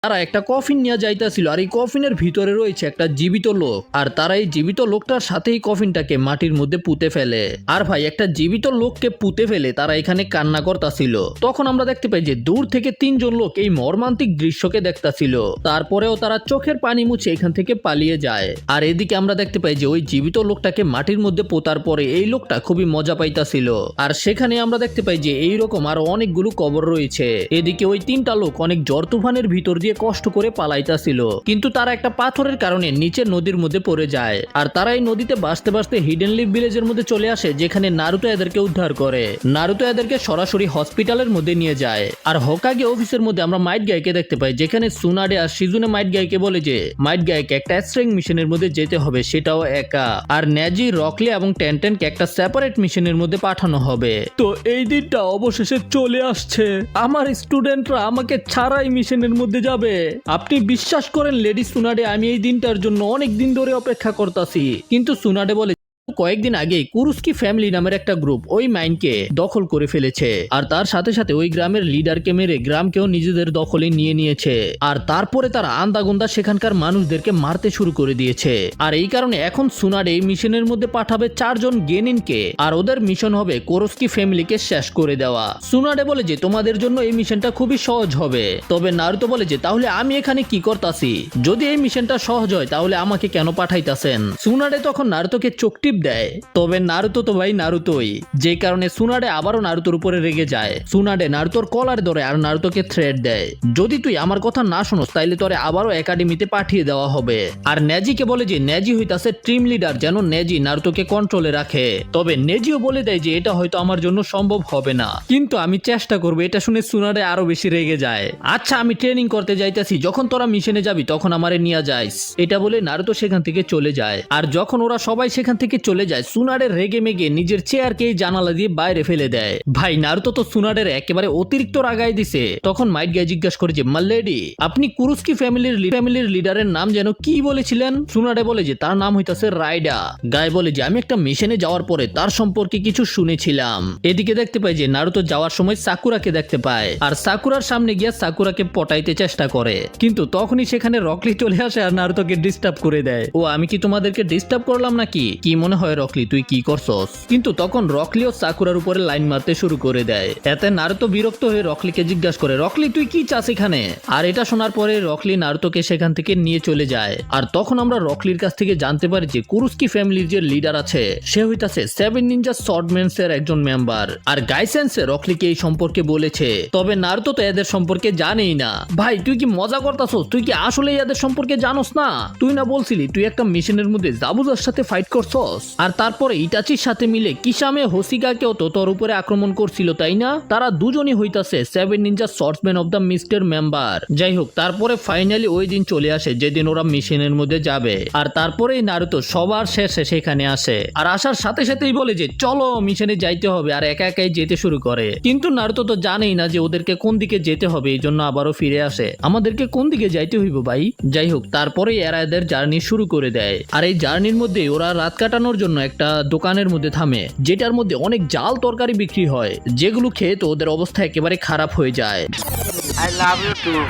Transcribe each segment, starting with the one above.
তারা একটা কফিন নিয়ে যাইতেছিল আর এই কফিনের ভিতরে রয়েছে একটা জীবিত লোক আর তারা এই জীবিত লোকটার সাথেই কফিনটাকে মাটির মধ্যে পুঁতে ফেলে। আর ভাই একটা জীবিত লোককে পুঁতে ফেলে তারা এখানে কান্না করতেছিল। তখন আমরা দেখতে পাই যে দূর থেকে তিনজন লোক এই মর্মান্তিক দৃশ্যকে দেখতেছিল। তারপরেও তারা চোখের পানি মুছে এখান থেকে পালিয়ে যায়। আর এদিকে আমরা দেখতে পাই যে ওই জীবিত লোকটাকে মাটির মধ্যে পোতার পরে এই লোকটা খুবই মজা পাইতাছিল। আর সেখানে আমরা দেখতে পাই যে এইরকম আরো অনেকগুলো কবর রয়েছে। এদিকে ওই তিনটা লোক অনেক ঝড় তুফানের ভিতর দিয়ে কষ্ট করে পালাইতাছিল, কিন্তু তারা একটা পাথরের কারণে নিচে নদীর মধ্যে পড়ে যায়। আর তারা এই নদীতে বাঁচতে বাঁচতে হিডেন লিভ ভিলেজের মধ্যে চলে আসে, যেখানে নারুতো এদেরকে উদ্ধার করে। নারুতো এদেরকে সরাসরি হসপিটালের মধ্যে নিয়ে যায়। আর হোকাগে অফিসের মধ্যে আমরা মাইট গাইকে দেখতে পাই, যেখানে সুনাডে আর শিজুনে মাইট গাইকে বলে যে মাইট গাইকে একটা স্ট্রিং মিশনের মধ্যে যেতে হবে, সেটাও একা। আর নেজি, রকলি এবং টেনটেনকে একটা সেপারেট মিশনের মধ্যে পাঠানো হবে। তো এই দিনটা অবশেষে চলে আসছে, আমার স্টুডেন্টরা আমাকে ছাড়াই মিশনের মধ্যে যাবে। আপনি বিশ্বাস করেন লেডি সুনাডে, আমি এই দিনটার জন্য অনেক দিন ধরে অপেক্ষা করতেছি। কিন্তু সুনাডে বলে কয়েকদিন আগে কুরুস্কি ফ্যামিলি নামের একটা গ্রুপ ওই মাইনকে দখল করে ফেলেছে। আর তার সাথে সাথে ওই গ্রামের লিডারকে মেরে গ্রামকেও নিজেদের দখলে নিয়ে নিয়েছে। আর তারপরে তারা আন্দাগুন্দা সেখানকার মানুষদেরকে মারতে শুরু করে দিয়েছে। আর এই কারণে এখন সুনাডে এই মিশনের মধ্যে পাঠাবে 4 জন গেনিনকে। আর ওদের মিশন হবে কুরুস্কি ফ্যামিলিকে শেষ করে দেওয়া। সুনাডে বলে যে তোমাদের জন্য এই মিশনটা খুবই সহজ হবে। তবে নারুতো বলে যে তাহলে আমি এখানে কি করতাছি? যদি এই মিশনটা সহজ হয় তাহলে আমাকে কেন পাঠাইতাছেন? সুনাডে তখন নারুতোকে চোখটি দেয়। তবে নারুতো তো ভাই নারুতোই, যে কারণে সুনাডে আবারও নারুতোর উপরে রেগে যায়। সুনাডে নারুতোর কলার ধরে আর নারুতোকে থ্রেট দেয়, যদি তুই আমার কথা না শুনোস তাইলে তোরে আবারও একাডেমিতে পাঠিয়ে দেওয়া হবে। আর নেজিকে বলে যে নেজি হইতাছে টিম লিডার, যেন নেজি নারুতোকে কন্ট্রোলে রাখে। তবে নেজিও বলে দেয় যে এটা হয়তো আমার জন্য সম্ভব হবে না, কিন্তু আমি চেষ্টা করবো। এটা শুনে সুনাডে আরো বেশি রেগে যায়। আচ্ছা আমি ট্রেনিং করতে যাইতাছি, যখন তোরা মিশনে যাবি তখন আমারে নিয়ে যাইস। এটা বলে নারুতো সেখান থেকে চলে যায়। আর যখন ওরা সবাই সেখান থেকে চলে যায়, সুনাডের রেগে মেগে নিজের চেয়ারকে জানালা দিয়ে বাইরে ফেলে দেয়। ভাই নারুতো তো সুনাডের একেবারে অতিরিক্ত রাগাই দিছে। তখন মাইট গাই জিজ্ঞাসা করে যে মাল্লেডি, আপনি কুরুস্কি ফ্যামিলির লিডারের নাম যেন কি বলেছিলেন? সুনাডে বলে যে তার নাম হইতাছে রাইডা। গাই বলে যে আমি একটা মিশনে যাওয়ার পরে তার সম্পর্কে কিছু শুনেছিলাম। এদিকে দেখতে পাই যে নারুতো যাওয়ার সময় সাকুরাকে দেখতে পায়। আর সাকুরার সামনে গিয়া সাকুরাকে পটাইতে চেষ্টা করে, কিন্তু তখনই সেখানে রকলি চলে আসে আর নারুতোকে ডিস্টার্ব করে দেয়। ও আমি কি তোমাদেরকে ডিস্টার্ব করলাম নাকি? কি মনে হয় রকলি তুই কি করছস? কিন্তু তখন রকলিও সাকুরার উপরে লাইন মারতে শুরু করে দেয়। এতে নারুতো বিরক্ত হয়ে রকলিকে জিজ্ঞাসা করে, রকলি তুই কি চাস এখানে? আর এটা শোনার পরে রকলি নারুতোকে সেখান থেকে নিয়ে চলে যায়। আর তখন আমরা রকলির কাছ থেকে জানতে পারি যে কুরুস্কি ফ্যামিলির যে লিডার আছে সে হইতাছে 7 নিনজা সর্ডম্যানস এর একজন মেম্বার। আর গাইসেন্সে রকলিকে এই সম্পর্কে বলেছে। তবে নারুতো তো এদের সম্পর্কে জানেই না। ভাই তুই কি মজা করতাছস? তুই কি আসলে এদের সম্পর্কে জানোস না? তুই না বলছিলি তুই একটা মিশনের মধ্যে জাবুজার সাথে ফাইট করছস? আর তারপরে ইটাচির সাথে মিলে কিসামে হোসিকাকেও তো তোর উপরে আক্রমণ করছিল, তাই না? তারা দুজনই হইতাছে 7 নিনজা সর্ডসম্যান অফ দ্য মিস্টের মেম্বার। যাই হোক, তারপরে ফাইনালি ওই দিন চলে আসে যেদিন ওরা মিশনের মধ্যে যাবে। আর তারপরেই নারুতো সবার শেষে সেখানে আসে। আর আসার সাথে সাথেই বলে যে চলো মিশনে যাইতে হবে, আর একা একাই যেতে শুরু করে। কিন্তু নারুতো তো জানেই না যে ওদেরকে কোন দিকে যেতে হবে, এই জন্য আবারও ফিরে আসে। আমাদেরকে কোন দিকে যাইতে হইব ভাই? যাই হোক, তারপরেই এরা এদের জার্নি শুরু করে দেয়। আর এই জার্নির মধ্যে ওরা রাত কাটানোর জন্য একটা দোকানের মধ্যে থামে, যেটার মধ্যে অনেক জাল তরকারি বিক্রি হয়, যেগুলো খেয়ে তো ওদের অবস্থা একেবারে খারাপ হয়ে যায়। I love you too.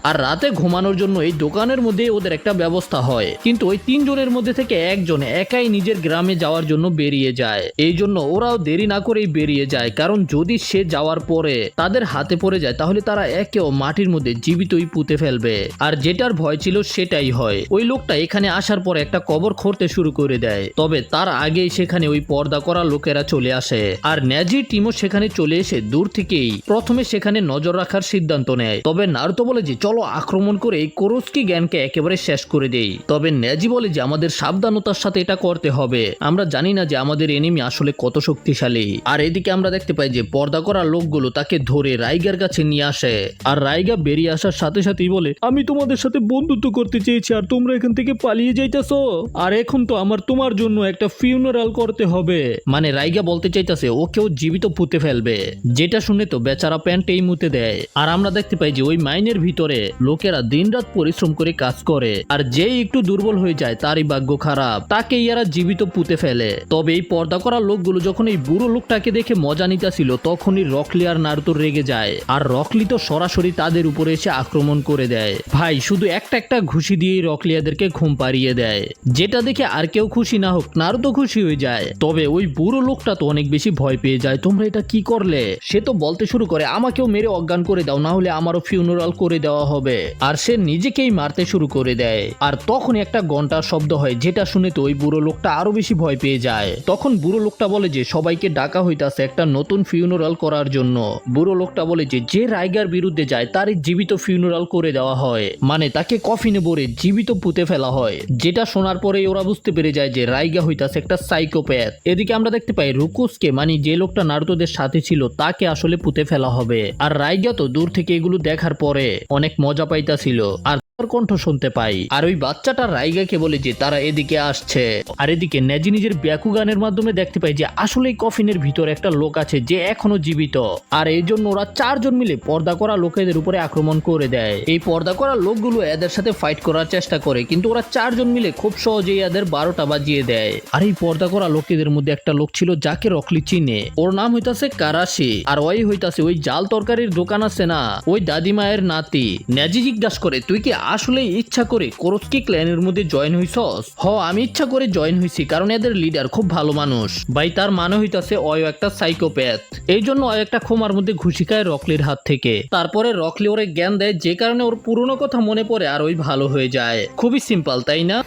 আর রাতে ঘুমানোর জন্য এই দোকানের মধ্যে ওদের একটা ব্যবস্থা হয়। কিন্তু ওই 3 জনের মধ্যে থেকে একজন একাই নিজের গ্রামে যাওয়ার জন্য বেরিয়ে যায়। এই জন্য ওরাও দেরি না করেই বেরিয়ে যায়, কারণ যদি সে যাওয়ার পরে তাদের হাতে পড়ে যায় তাহলে তারা একেও মাটির মধ্যে জীবিতই পুঁতে ফেলবে। আর যেটার ভয় ছিল সেটাই হয়। ওই লোকটা এখানে আসার পরে একটা কবর খুঁড়তে শুরু করে দেয়। তবে তার আগেই সেখানে ওই পর্দা করা লোকেরা চলে আসে। আর নেজি টিমও সেখানে চলে এসে দূর থেকেই প্রথমে সেখানে নজর রাখার সিদ্ধান্ত নেয়। তবে নারুতো বলে যে চলো আক্রমণ করে এই কুরুস্কি গ্যাংকে একেবারে শেষ করে দেই। তবে নেজি বলে যে আমাদের সাবধানতার সাথে এটা করতে হবে, আমরা জানি না যে আমাদের এনিমি আসলে কত শক্তিশালী। আর এদিকে আমরা দেখতে পাই যে পর্দা করা লোকগুলো তাকে ধরে রাইগার কাছে নিয়ে আসে। আর রাইগা বেরিয়ে আসার সাথে সাথেই বলে আমি তোমাদের সাথে বন্ধুত্ব করতে চেয়েছি আর তোমরা এখান থেকে পালিয়ে যাইতেছো, আর এখন তো আমার তোমার জন্য একটা ফিউনারাল করতে হবে। মানে রাইগা বলতে চাইতেছে ওকেও জীবিত পুঁতে ফেলবে, যেটা শুনে তো বেচারা প্যান্টেই মুতে দেয়। আর আমরা দেখতে পাই যে ওই মাইনের ভিতরে লোকেরা দিনরাত পরিশ্রম করে কাজ করে, আর যেই একটু দুর্বল হয়ে যায় তারই ভাগ্য খারাপ, তাকে এরা জীবিত পুঁতে ফেলে। তবে এই পর্দা করা লোকগুলো যখন এই বুড়ো লোকটাকে দেখে মজা নিতেছিল তখনই রকলি আর নারুতো রেগে যায়, আর রকলি তো সরাসরি তাদের উপরে এসে আক্রমণ করে দেয়। ভাই শুধু একটা ঘুষি দিয়েই রকলি এদেরকে ঘুম পাড়িয়ে দেয়, যেটা দেখে আর কেউ খুশি না হোক নারুতো খুশি হয়ে যায়। তবে ওই বুড়ো লোকটা তো অনেক বেশি ভয় পেয়ে যায়, তোমরা এটা কি করলে? সে তো বলতে শুরু করে আমাকেও মেরে অজ্ঞান করে দাও, না হলে আমারও ফিউনারাল করে দেওয়া হবে। আর সে নিজেকেই মারতে শুরু করে দেয়। আর তখন একটা ঘন্টার শব্দ হয়, যেটা শুনে তো ওই বুড়ো লোকটা আরো বেশি ভয় পেয়ে যায়। তখন বুড়ো লোকটা বলে যে সবাইকে ডাকা হইতাছে একটা নতুন ফিউনারাল করার জন্য। বুড়ো লোকটা বলে যে যে রাইগার বিরুদ্ধে যায় তার জীবিত ফিউনারাল করে দেওয়া হয়, মানে তাকে কফিনে ভরে জীবিত পুঁতে ফেলা হয়। যেটা শোনার পরেই ওরা বুঝতে পেরে যায় যে রাইগা হইতাছে একটা সাইকোপ্যাথ। এদিকে আমরা দেখতে পাই রুকুসকে, মানে যে লোকটা নারুতোদের সাথে ছিল তাকে আসলে পুঁতে ফেলা হবে। আর রাইগা তো দূর থেকে এগুলো দেখার পরে অনেক মজা পাইতাছিল, আর কণ্ঠ শুনতে পাই। আর ওই বাচ্চাটা রাইগাকে বলে যে তারা এদিকে আসছে। আর এদিকে নেজি নিজের ব্যাকুগানের মাধ্যমে দেখতে পাই যে আসলে কফিনের ভিতরে একটা লোক আছে যে এখনো জীবিত। আর এই জন্য ওরা চারজন মিলে পর্দা করা লোকেদের উপরে আক্রমণ করে দেয়। এই পর্দা করা লোকগুলো এদের সাথে ফাইট করার চেষ্টা করে, কিন্তু ওরা চারজন মিলে খুব সহজেই এদের 12টা বাজিয়ে দেয়। আর এই পর্দা করা লোকেদের মধ্যে একটা লোক ছিল যাকে রকলি চিনে, ওর নাম হইতাছে কারাশি। আর ওই হইতাছে ওই জাল তরকারির দোকান আছে না, ওই দাদিমায়ের নাতি। নেজি জিজ্ঞাসা করে তুই কি আসলে ইচ্ছা করে কোরোস্কি ক্ল্যানের মধ্যে জয়েন হইছস? হ, আমি ইচ্ছা করে জয়েন হইছি, কারণ এদের লিডার খুব ভালো মানুষ। ভাই তার মানে হইতাছে ওই একটা সাইকোপ্যাথ, এই জন্য ওই একটা ক্ষমার মধ্যে ঘুষি খায় রকলির হাত থেকে। তারপরে রকলি ওরে জ্ঞান দেয়, যে কারণে ওর পুরনো কথা মনে পড়ে আর ওই ভালো হয়ে যায়। খুবই সিম্পল, তাই না?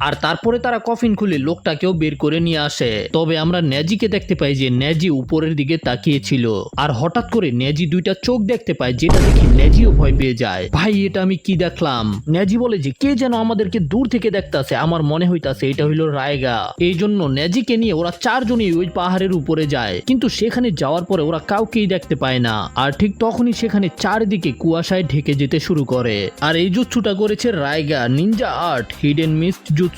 আর তারপরে তারা কফিন খুলে লোকটাকেও বের করে নিয়ে আসে। তবে আমরা নেজিকে দেখতে পাই যে নেজি উপরের দিকে তাকিয়েছিল, আর হঠাৎ করে নেজি দুইটা চোখ দেখতে পায়, যেটা দেখি নেজিও ভয় পেয়ে যায়। ভাই এটা আমি কি দেখলাম? নেজি বলে যে কে যেন আমাদেরকে দূর থেকে দেখতাছে, আমার মনে হইতাছে এটা হইলো রায়গা। এই জন্য নেজিকে নিয়ে ওরা চারজনই ওই পাহাড়ের উপরে যায়, কিন্তু সেখানে যাওয়ার পরে ওরা কাউকেই দেখতে পায় না। আর ঠিক তখনই সেখানে চারিদিকে কুয়াশায় ঢেকে যেতে শুরু করে। আর এই জুৎসুটা করেছে Raiga, ninja art, hidden mist jutsu.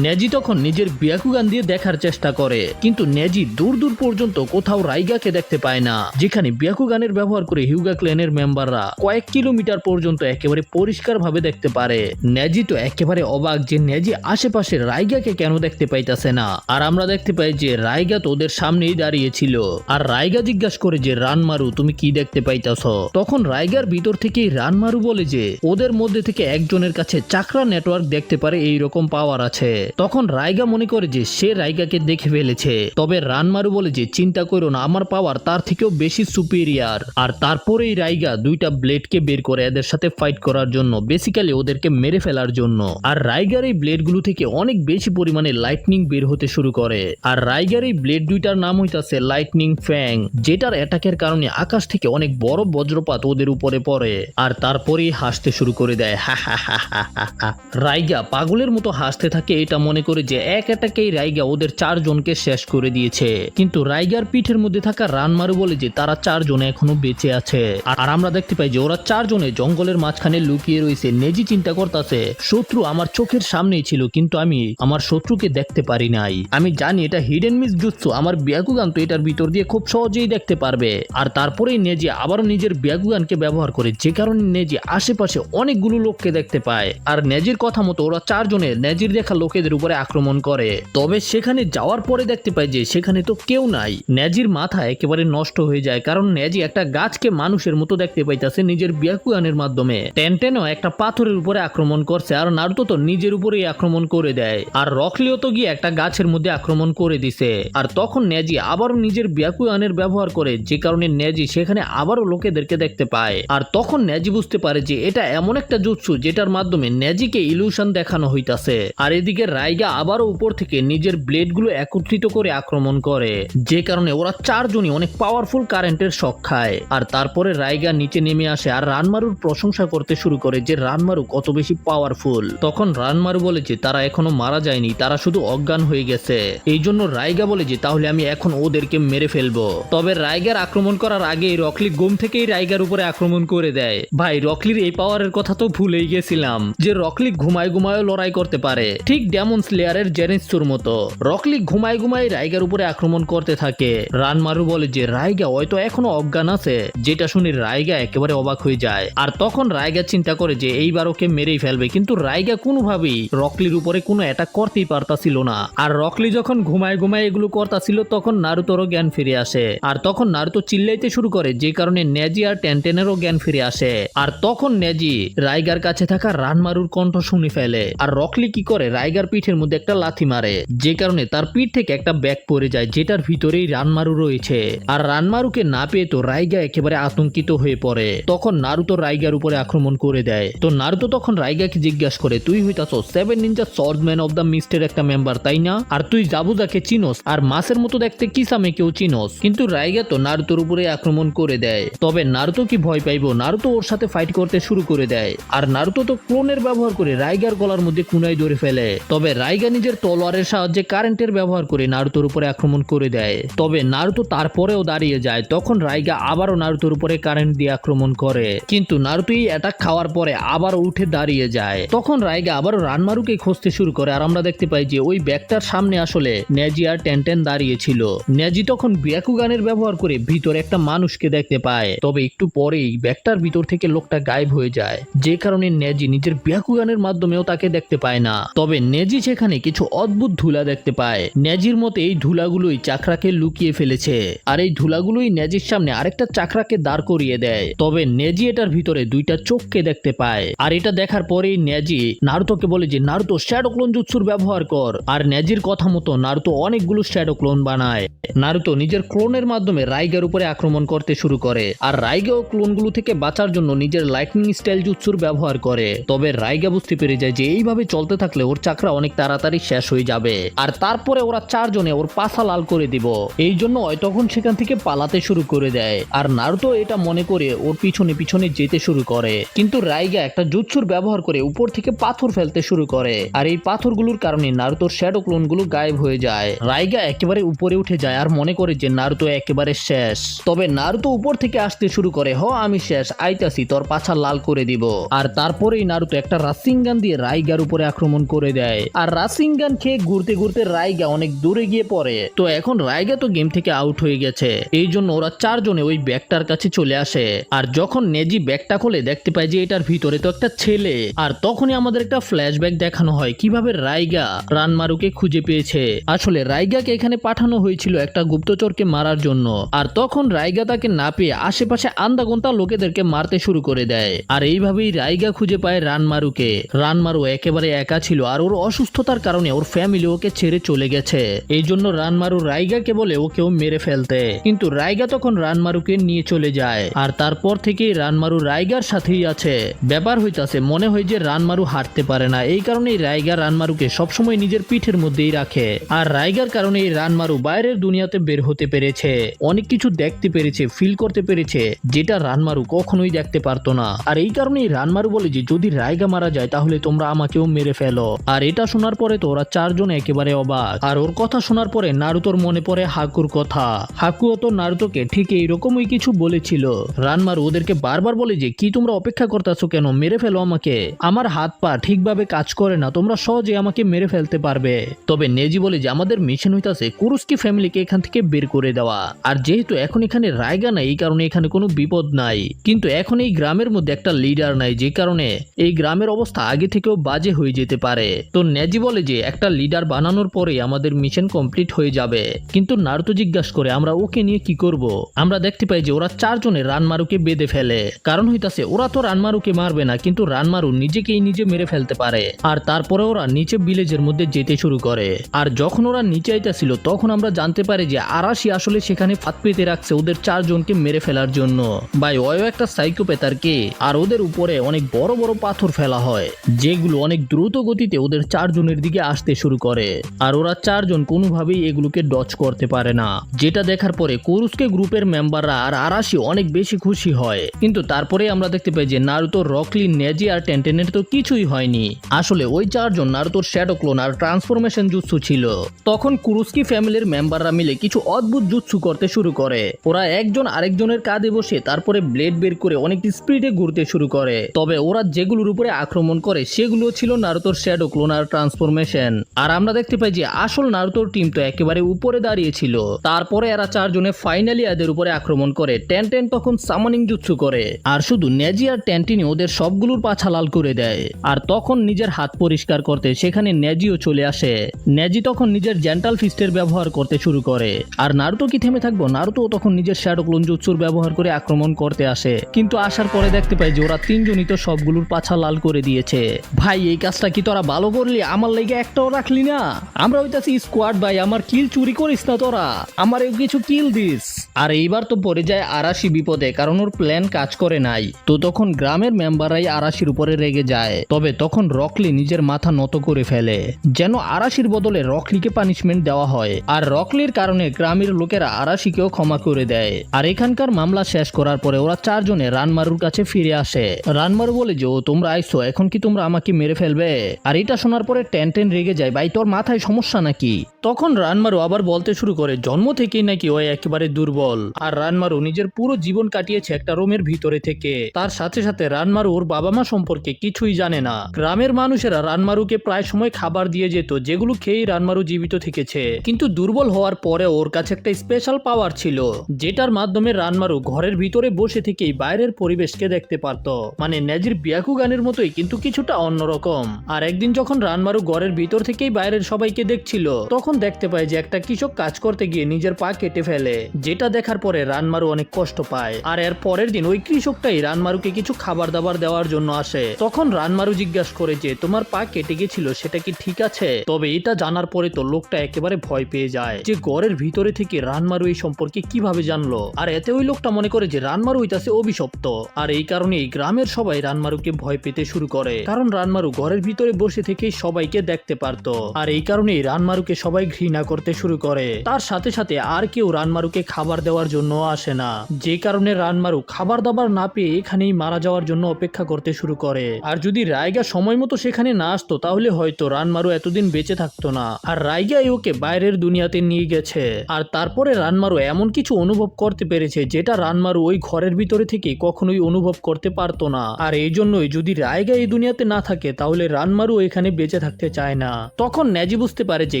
Neji তখন নিজের ব্যাকুগান দিয়ে দেখার চেষ্টা করে, কিন্তু নেজি দূর দূর পর্যন্ত কোথাও রাইগাকে দেখতে পায় না, যেখানে ব্যাকুগানের ব্যবহার করে হিউগা ক্ল্যানের মেম্বাররা কয়েক কিলোমিটার পর্যন্ত একেবারে পরিষ্কার ভাবে দেখতে পারে। নেজি তো একেবারে অবাক যে নেজি আশেপাশে রাইগাকে কেন দেখতে পাইতাছে না। আর আমরা দেখতে পাই যে রাইগা তো ওদের সামনেই দাঁড়িয়েছিল। আর রাইগা জিজ্ঞাসা করে যে রানমারু তুমি কি দেখতে পাইতাছ? তখন রাইগার ভিতর থেকেই রানমারু বলে যে ওদের মধ্যে থেকে একজনের কাছে চাকরা নেটওয়ার্ক দেখতে পারে এইরকম পাওয়ার আছে। তখন রাইগা মনে করে যে সে রাইগাকে দেখে ফেলেছে। তবে রানমারু বলে যে চিন্তা করো না, আমার পাওয়ার তার থেকেও বেশি সুপিরিয়ার। আর তারপরেই রাইগা দুইটা ব্লেডকে বের করে এদের সাথে ফাইট করার জন্য, বেসিক্যালি ওদেরকে মেরে ফেলার জন্য। আর রাইগার এই ব্লেডগুলো থেকে অনেক বেশি পরিমাণে লাইটনিং বের হতে শুরু করে। আর রাইগার এই ব্লেড দুইটার নাম হইতাছে লাইটনিং ফ্যাং, যেটার অ্যাটাকের কারণে আকাশ থেকে অনেক বড় বজ্রপাত ওদের উপরে পড়ে। আর তারপরেই হাসতে শুরু করে দেয়, হা হা হা হা হা। রাইগা পাগলের মতো হাসতে থাকে, এটা মনে করে যে এক অ্যাটাকেই রাইগা ওদের চারজনকে শেষ করে দিয়েছে। কিন্তু রাইগার পিঠের মধ্যে থাকা রানমারু বলে যে তারা চারজনে এখনো বেঁচে আছে। আর আমরা দেখতে পাই যে ওরা চারজনে জঙ্গলের মাঝখানে লুকিয়ে রয়েছে। নেজি চিন্তা করতেছে শত্রু আমার চোখের সামনেই ছিল, কিন্তু আমি আমার শত্রুকে দেখতে পারি নাই। আমি জানি এটা হিডেন মিস জুৎসু, আমার ব্যাকুগান তো এটার ভিতর দিয়ে খুব সহজেই দেখতে পারবে। আর তারপরেই নেজি আবারও নিজের ব্যাকুগানকে ব্যবহার করে, যে কারণে নেজি আশেপাশে অনেকগুলো লোককে দেখতে পায়। আর নেজির কথা মতো ওরা চারজনে নেজির দেখা লোকেদের উপরে আক্রমণ করে। তবে সেখানে যাওয়ার পরে দেখতে পাই যে সেখানে তো কেউ নাই। নেজির মাথা একেবারে নষ্ট হয়ে যায়, কারণ নেজি একটা গাছকে মানুষের মতো দেখতে পাইতাছে নিজের ব্যাকুগানের মাধ্যমে। টেনটেনও একটা পাথরের উপরে আক্রমণ করছে, আর নারুতো তো নিজের উপরেই আক্রমণ করে দেয়। আর রকলিও তো গিয়ে একটা গাছের মধ্যে আক্রমণ করে দিছে। আর তখন নেজি আবারও নিজের ব্যাকুগানের ব্যবহার করে, যে কারণে নেজি সেখানে আবারও লোকেদেরকে দেখতে পায়। আর তখন নেজি বুঝতে পারে যে এটা এমন একটা জুৎসু যেটার মাধ্যমে নেজিকে ইলুশন দেখানো হইতাছে। আর এদিকে রাইগা আবারও উপর থেকে নিজের ব্লেডগুলো একত্রিত করে আক্রমণ করে, যে কারণে ওরা চারজনই অনেক পাওয়ারফুল কারেন্টের শক খায়। আর তারপরে রাইগা নিচে নেমে আসে আর রানমারুর প্রশংসা করতে শুরু করে যে রানমারু কত বেশি পাওয়ারফুল। তখন রানমারু বলে যে তারা এখনো মারা যায়নি, তারা শুধু অজ্ঞান হয়ে গেছে। এই জন্য রাইগা বলে যে তাহলে আমি এখন ওদেরকে মেরে ফেলবো। তবে রাইগার আক্রমণ করার আগেই রকলি ঘুম থেকেই রাইগার উপরে আক্রমণ করে দেয়। ভাই রকলির এই পাওয়ারের কথা তো ভুলেই গেছিলাম যে রকলি ঘুমায় ঘুমায় লড়াই করতে পারে। ঠিক ডেমন স্লেয়ারের জেনিৎসুর মতো। রকলি ঘুমায় ঘুমায় রাইগার উপরে আক্রমণ করতে থাকে। রানমারু বলে যে রাইগা হয়তো এখনো অজ্ঞান আছে, যেটা শুনে রাইগা একেবারে অবাক হয়ে যায়। আর তখন রাইগা চিন্তা করে যে এইবার ওকে মেরেই ফেলবে, কিন্তু রাইগা কোনোভাবেই রকলির উপরে কোনো অ্যাটাক করতেই পারতাছিল না। আর রকলি যখন ঘুমায় ঘুমায় এগুলো করতাছিল তখন নারুতোরও জ্ঞান ফিরে আসে। আর তখন নারুতো চিল্লাইতে শুরু করে, যে কারণে নেজি আর টেনটেনেরও জ্ঞান ফিরে আসে। আর তখন নেজি রাইগার কাছে থাকা রানমারুর কণ্ঠ শুনে ফেলে। আর রকলি কি করে, রাইগার পিঠের মধ্যে একটা লাথি মারে, যে কারণে তার পিঠ থেকে একটা ব্যাগ পড়ে যায়, যেটার ভিতরেই রানমারু রয়েছে। আর রানমারুকে না পেয়ে তো রাইগা একেবারে আতঙ্কিত হয়ে পড়ে। তখন নারুতো রাইগার উপরে আক্রমণ করে দেয়। তো নারুতো তখন রাইগাকে জিজ্ঞাসা করে, তুই হইতাছ 7 নিনজা সর্ডম্যান অফ দ্য মিস্টের একটা মেম্বার, তাই না? আর তুই জাবুজাকে চিনোস, আর মাসের মতো দেখতে কিসামেকেও চিনোস। কিন্তু রাইগা তো নারুতোর উপরে আক্রমণ করে দেয়। তবে নারুতো কি ভয় পাইবো, নারুতো ওর সাথে ফাইট করতে শুরু করে দেয়। আর নারুতো তো ক্লোনের ব্যবহার করে রাইগার গলার মধ্যে কুনাই ধরে ফেলে। তবে রাইগা নিজের তলোয়ারের সাহায্যে কারেন্টের ব্যবহার করে নারুতোর উপরে আক্রমণ করে দেয়। তবে নারুতো তারপরেও দাঁড়িয়ে যায়। তখন রাইগা আবারও নারুতোর উপরে কারেন্ট দিয়ে আক্রমণ করে, কিন্তু নারুতো এই অ্যাটাক খাওয়ার পরে আবারও উঠে দাঁড়িয়ে যায়। তখন রাইগা আবারও রানমারুকে খুঁজতে শুরু করে। আর আমরা দেখতে পাই যে ওই ব্যাগটার সামনে আসলে নেজি আর টেনটেন দাঁড়িয়ে ছিল। নেজি তখন ব্যাকুগানের ব্যবহার করে ভিতরে একটা মানুষকে দেখতে পায়। তবে একটু পরেই ব্যাগটার ভিতর থেকে লোকটা গায়েব হয়ে যায়, যে কারণে নেজি নিজের ব্যাকুগানের মাধ্যমেও তাকে দেখতে পায় না। তবে নেজি সেখানে কিছু অদ্ভুত ধুলা দেখতে পায়। নেজির মতে এই ধুলাগুলোই চাকরাকে লুকিয়ে ফেলেছে। আর এই ধুলাগুলোই নেজির সামনে আরেকটা চাকরাকে দাঁড় করিয়ে দেয়। তবে নেজি এটার ভিতরে দুইটা চোখকে দেখতে পায়। আর এটা দেখার পরেই নেজি নারুতোকে বলে যে নারুতো শ্যাডো ক্লোন জুৎসুর ব্যবহার কর। আর নেজির কথা মতো নারুতো অনেকগুলো শ্যাডো ক্লোন বানায়। নারুতো নিজের ক্লোনের মাধ্যমে রাইগার উপরে আক্রমণ করতে শুরু করে। আর রাইগা ও ক্লোনগুলো থেকে বাঁচার জন্য নিজের লাইটনিং স্টাইল জুৎসুর ব্যবহার করে। তবে রাইগা বুঝতে পেরে যায় যে এইভাবে চলতে থাকলে ওর চাকরা অনেক তাড়াতাড়ি শেষ হয়ে যাবে। আর তারপরে ওরা চারজনে ওর পাছা লাল করে দিব। এই জন্য তখন সেখান থেকে পালাতে শুরু করে দেয়। আর নারুতো এটা মনে করে ওর পিছনে পিছনে যেতে শুরু করে। কিন্তু রাইগা একটা জুৎসুর ব্যবহার করে উপর থেকে পাথর ফেলতে শুরু করে। আর এই পাথরগুলোর কারণে নারুতোর শ্যাডো ক্লোনগুলো গায়েব হয়ে যায়। রাইগা একেবারে উপরে উঠে যায় আর মনে করে যে নারুতো একেবারে শেষ। তবে নারুতো উপর থেকে আসতে শুরু করে, হ আমি শেষ, আইতাছি, তোর পাছা লাল করে দিব। আর তারপরেই নারুতো একটা রাসিংগান দিয়ে রাইগার উপরে আক্রমণ করে দেয়। আর রাসিংগান খেয়ে ঘুরতে ঘুরতে রাইগা অনেক দূরে গিয়ে পড়ে। তো এখন রাইগা তো গেম থেকে আউট হয়ে গেছে। এই জন্য ওরা চারজনে ওই ব্যাগটার কাছে চলে আসে। আর যখন নেজি ব্যাগটা খোলে দেখতে পায় যে এটার ভিতরে তো একটা ছেলে। আর তখনই আমাদের একটা ফ্ল্যাশব্যাক দেখানো হয় কিভাবে রাইগা রানমারুকে খুঁজে পেয়েছে। আসলে রাইগাকে এখানে পাঠানো হয়েছিল একটা গুপ্তচরকে মারার জন্য। আর তখন রাইগা তাকে না পেয়ে আশেপাশে আন্দাগোন্তা লোকেদেরকে মারতে শুরু করে দেয়। আর এইভাবেই রাইগা খুঁজে পায় রানমারুকে। রানমারু একেবারে একা ছিল আর ওর অসুস্থতার কারণে ওর ফ্যামিলি ওকে ছেড়ে চলে গেছে। এই জন্য রানমারু রাইগাকে বলে ওকেও মেরে ফেলতে, কিন্তু রাইগা তখন রানমারুকে নিয়ে চলে যায়। আর তারপর থেকেই রানমারু রাইগার সাথেই আছে। ব্যাপার হইতাছে মনে হয় যে রানমারু হারতে পারে না, এই কারণেই রাইগা রানমারুকে সবসময় নিজের পিঠের মধ্যেই রাখে। আর রাইগার কারণে এই রানমারু বাইরের দুনিয়াতে বের হতে পেরেছে, অনেক কিছু দেখতে পেরেছে, ফিল করতে পেরেছে, যেটা রানমারু কখনোই দেখতে পারতো না। আর এই কারণেই রানমারু বলে যে যদি রাইগা মারা যায় তাহলে তোমরা আমাকেও মেরে ফেলো। আর এটা শোনার পরে তো ওরা চারজন একেবারে অবাক। আর ওর কথা শোনার পরে নারুতোর মনে পড়ে হাকুর কথা। হাকুও তো নারুতোকে ঠিক এইরকমই কিছু বলেছিল। রানমারু ওদেরকে বারবার বলে যে কি তোমরা অপেক্ষা করতেছো কেন, মেরে ফেলো আমাকে, আমার হাত পা ঠিকভাবে কাজ করে না, তোমরা সহজে আমাকে মেরে ফেলতে পারবে। তবে নেজি বলে যে আমাদের মিশন হইতাছে কুরুস্কি ফ্যামিলিকে এখান থেকে বের করে দেওয়া। আর যেহেতু এখন এখানে রাইগা নাই এই কারণে এখানে কোনো বিপদ নাই, কিন্তু এখন এই গ্রামের মধ্যে একটা লিডার নাই, যে কারণে এই গ্রামের অবস্থা আগে থেকেও বাজে হয়ে যেতে পারে। তো নেজি বলে যে একটা লিডার বানানোর পরে আমাদের মিশন কমপ্লিট হয়ে যাবে। কিন্তু নারুতো জিজ্ঞাসা করে আমরা ওকে নিয়ে কি করব। আমরা দেখতে পাই যে ওরা চারজনে রানমারুকে বেঁধে ফেলে। কারণ হইতাছে ওরা তো রানমারুকে মারবে না, কিন্তু রানমারু নিজেকেই নিজে মেরে ফেলতে পারে। আর তারপরে ওরা নিচে ভিলেজের মধ্যে যেতে শুরু করে। আর যখন ওরা নিচে আইতাছিল তখন আমরা জানতে পারি যে আরাশি আসলে সেখানে ফাঁদ পেতে রাখছে ওদের চারজনকে মেরে ফেলার জন্য। ভাই ওয়ও একটা সাইকোপ্যাথ আর কি। আর ওদের উপরে অনেক বড় বড় পাথর ফেলা হয়, যেগুলো অনেক দ্রুত গতিতে ওদের চারজনের দিকে আসতে শুরু করে। আর ওরা চারজন কোনোভাবেই এগুলোকে ডচ করতে পারে না, যেটা দেখার পরে কুরুস্কে গ্রুপের মেম্বাররা আর আরাশি অনেক বেশি খুশি হয়। কিন্তু তারপরে আমরা দেখতে পাই যে নারুতো, রকলি, নেজি আর টেনটেনের তো কিছুই হয়নি। আসলে ওই চারজন নারুতোর শ্যাডো ক্লোন আর ট্রান্সফরমেশন জুৎসু ছিল। তখন কুরুস্কি ফ্যামিলির মেম্বাররা মিলে কিছু অদ্ভুত জুৎসু করতে শুরু করে। ওরা একজন আরেকজনের কাঁধে বসে তারপরে ব্লেড বের করে অনেক স্পিডে ঘুরতে শুরু করে। তবে ওরা যেগুলোর উপরে আক্রমণ করে সেগুলো ছিল নারুতোর শ্যাডো শ্যাডো ক্লোন আর ট্রান্সফরমেশন। আর আমরা দেখতে পাই যে আসল নারুতোর টিম তো একেবারে উপরে দাঁড়িয়েছিল। তারপরে এরা চারজনে ফাইনালি এদের উপরে আক্রমণ করে। টেন তখন সামানিং জুৎসু করে আর শুধু নেজি আর টেনটিনি ওদের সবগুলোর পাছা লাল করে দেয়। আর তখন নিজের হাত পরিষ্কার করতে সেখানে নেজিও চলে আসে। নেজি তখন নিজের জেন্টাল ফিস্টের ব্যবহার করতে শুরু করে। আর নারুতো কি থেমে থাকবো, নারুতো তখন নিজের শ্যাডো ক্লোন জুৎসুর ব্যবহার করে আক্রমণ করতে আসে। কিন্তু আসার পরে দেখতে পাই যে ওরা তিনজনই তো সবগুলোর পাছা লাল করে দিয়েছে। ভাই এই কাজটা কি তোরা ভালো করলি? আমার লেগে একটাও রাখলি না? আমরা হইতাছি স্কোয়াড ভাই, আমার কিল চুরি করিস না তোরা, আমার কিছু কিল দিস। আর এইবার তো পড়ে যায় আরাশি বিপদে, কারণ ওর প্ল্যান কাজ করে নাই। তো তখন গ্রামের মেম্বাররাই আরাশির উপরে রেগে যায়। তবে তখন রকলি নিজের মাথা নত করে ফেলে যেন আরাশির বদলে রকলিকে পানিশমেন্ট দেওয়া হয়। আর রকলির কারণে গ্রামের লোকেরা আরাশিকেও ক্ষমা করে দেয়। আর এখানকার মামলা শেষ করার পরে ওরা চারজনে রানমারুর কাছে ফিরে আসে। রানমারু বলে যে ও তোমরা আইসো, এখন কি তোমরা আমাকে মেরে ফেলবে? আর এটা শোনার পরে টেন রেগে যায়, ভাই তোর মাথায় সমস্যা নাকি? তখন রানমারু আবার বলতে শুরু করে জন্ম থেকেই নাকি ও একেবারে দুর্বল। আর রানমারু নিজের পুরো জীবন কাটিয়েছে একটা রুমের ভিতরে থেকে। তার সাথে সাথে রানমারু ওর বাবা মা সম্পর্কে কিছুই জানে না। গ্রামের মানুষেরা রানমারুকে প্রায় সময় খাবার দিয়ে যেত, যেগুলো খেয়েই রানমারু জীবিত থেকেছে। কিন্তু দুর্বল হওয়ার পরে ওর কাছে একটা স্পেশাল পাওয়ার ছিল, যেটার মাধ্যমে রানমারু ঘরের ভিতরে বসে থেকেই বাইরের পরিবেশকে দেখতে পারত। মানে নেজির ব্যাকুগানের মতোই, কিন্তু কিছুটা অন্যরকম। আর একদিন যখন রানমারু ঘরের ভিতর থেকেই বাইরের সবাইকে দেখছিল, তখন দেখতে পায় যে একটা কৃষক কাজ করতে গিয়ে নিজের পা কেটে ফেলে। যেটা দেখার পরে রানমারু অনেক কষ্ট পায়। আর এর পরের দিন ওই কৃষকটাই রানমারুকে কিছু খাবার দাবার দেওয়ার জন্য আসে। তখন রানমারু জিজ্ঞাসা করে যে তোমার পা কেটে গেছিল সেটা কি ঠিক আছে? তবে এটা জানার পরে তো লোকটা একেবারে ভয় পেয়ে যায় যে ঘরের ভিতরে থেকে রানমারু এই সম্পর্কে কিভাবে জানলো। আর এতে ওই লোকটা মনে করে যে রানমারু হইতাছে অভিশপ্ত। আর এই কারণেই গ্রামের সবাই রানমারুকে ভয় পেতে শুরু করে, কারণ রানমারু ঘরের ভিতরে বসে থেকে সবাইকে দেখতে পারত। আর এই কারণেই রানমারুকে সবাই ঘৃণা করতে শুরু করে। তার সাথে সাথে আর কেউ রানমারুকে খাবার দেওয়ার জন্য আসে না, যে কারণে রানমারু খাবার দাবার না পেয়ে এখানেই মারা যাওয়ার জন্য অপেক্ষা করতে শুরু করে। আর যদি রাইগা সময় মতো সেখানে না আসতো তাহলে হয়তো রানমারু এতদিন বেঁচে থাকতো না। আর রাইগাই ওকে বাইরের দুনিয়াতে নিয়ে গেছে। আর তারপরে রানমারু এমন কিছু অনুভব করতে পেরেছে যেটা রানমারু ওই ঘরের ভিতরে থেকে কখনোই অনুভব করতে পারতো না। আর এই জন্যই যদি রাইগা এই দুনিয়াতে না থাকে তাহলে রানমারু এখানে বেঁচে থাকতে চায় না। তখন নেজি বুঝতে পারে যে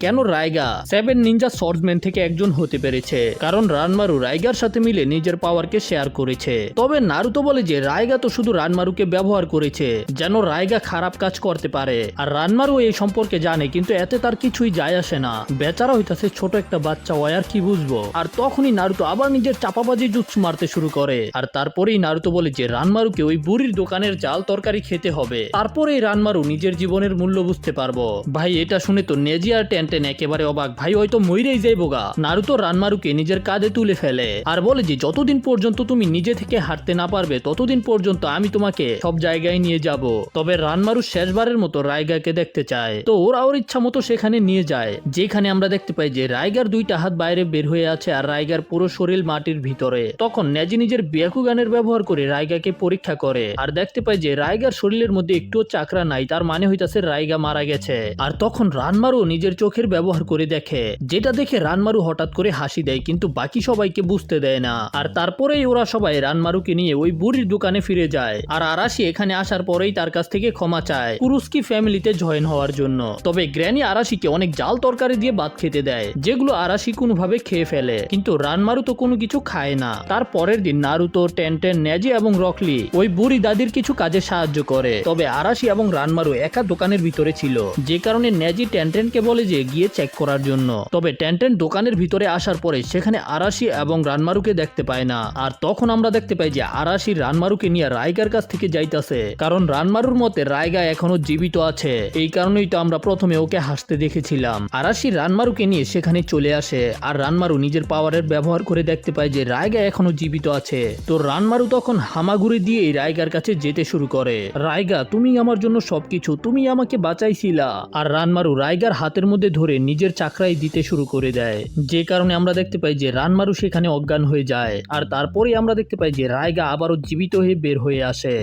কেন রাইগা 7 নিনজা সর্ডসম্যান থেকে একজন হতে পেরেছে, কারণ রানমারু রাইগার সাথে মিলে নিজের পাওয়ারকে শেয়ার করেছে। তবে নারুতো বলে যে রাইগা তো শুধু রানমারুকে ব্যবহার করেছে যেন রাইগা খারাপ কাজ করতে পারে। আর রানমারু এই সম্পর্কে জানে, কিন্তু এতে তার কিছুই যায় আসে না। বেচারা হইতাছে ছোট একটা বাচ্চা, ও আর কি বুঝবো। আর তখনই নারুতো আবার নিজের চাপাবাজি জুৎসু মারতে শুরু করে। আর তারপরেই নারুতো বলে যে রানমারুকে ওই বুড়ির দোকানের জাল তরকারি খেতে হবে, তারপরেই রানমারু নিজের জীবনের মূল্য বুঝতে পারবো। ভাই এটা শুনে তো নেজি আর টেন একেবারে অবাক, ভাই হয়তো মইরেই যাইবো গা। নারুতো রানমারুকে নিজের কাঁধে তুলে ফেলে আর বলে যে যতদিন পর্যন্ত তুমি নিজে থেকে হাঁটতে না পারবে ততদিন পর্যন্ত আমি তোমাকে সব জায়গায় নিয়ে যাব। তবে রানমারু শেষবারের মতো রাইগাকে দেখতে চায়, তো ওরা ওর ইচ্ছা মতো সেখানে নিয়ে যায়, যেখানে আমরা দেখতে পাই যে রাইগার দুইটা হাত বাইরে বের হয়ে আছে আর রাইগার পুরো শরীর মাটির ভিতরে। তখন নেজি নিজের ব্যাকুগানের ব্যবহার করে রাইগাকে পরীক্ষা করে আর দেখতে পাই যে রাইগার শরীরের মধ্যে একটুও চাকরা নাই, তার মানে হইতাছে রাইগা মারা গেছে। আর তখন রানমারু নিজের চোখের ব্যবহার করে দেখে, যেটা দেখে রানমারু হঠাৎ করে হাসি দেয়, কিন্তু বাকি সবাইকে বুঝতে দেয় না। আর তারপরেই ওরা সবাই রানমারুকে নিয়ে ওই বুড়ির দোকানে ফিরে যায়। আর আরাশি এখানে আসার পরেই তার কাছ থেকে ক্ষমা চায় কুরুস্কি ফ্যামিলিতে জয়েন হওয়ার জন্য। তবে গ্র্যানি আরাশিকে অনেক জাল তরকারি দিয়ে ভাত খেতে দেয়, যেগুলো আরাশি কোনোভাবে খেয়ে ফেলে, কিন্তু রানমারু তো কোনো কিছু খায় না। তার পরের দিন নারুতো, টেন, নেজি এবং রকলি ওই বুড়ি দাদির কিছু কাজে সাহায্য করে। তবে আরাশি এবং রানমারু একা দোকানের ভিতরে ছিল, যে কারণে নেজি টেনকে বলে যে গিয়ে চেক করার জন্য। তবে টেন দোকানের ভিতরে আসার পরে সেখানে আরাশি এবং রানমারুকে দেখতে পায় না। আর তখন আমরা দেখতে পাই যে আরাশি রানমারুকে নিয়ে রাইগার কাছ থেকে যাইতাছে, কারণ রানমারুর মতে রাইগা এখনো জীবিত আছে। এই কারণেই তো আমরা প্রথমে ওকে হাসতে দেখেছিলাম। আরাশি রানমারুকে নিয়ে সেখানে চলে আসে আর রানমারু নিজের পাওয়ারের ব্যবহার করে দেখতে পায় যে রাইগা এখনো জীবিত আছে। তো রানমারু তখন হামাগুড়ি দিয়ে রাইগার কাছে যেতে শুরু করে। রাইগা তুমি আমার জন্য সবকিছু, তুমি আমাকে বাঁচাইছিলা। আর রানমারু রাইগার হাতের মধ্যে ধরে নিজের চাকরাই দিতে শুরু করে দেয়, যে কারণে আমরা দেখতে পাই যে রানমারু সেখানে অজ্ঞান হয়ে যায়। আর তারপরে আমরা দেখতে পাই যে রাইগা আবারও জীবিত হয়ে বের হয়ে আসে।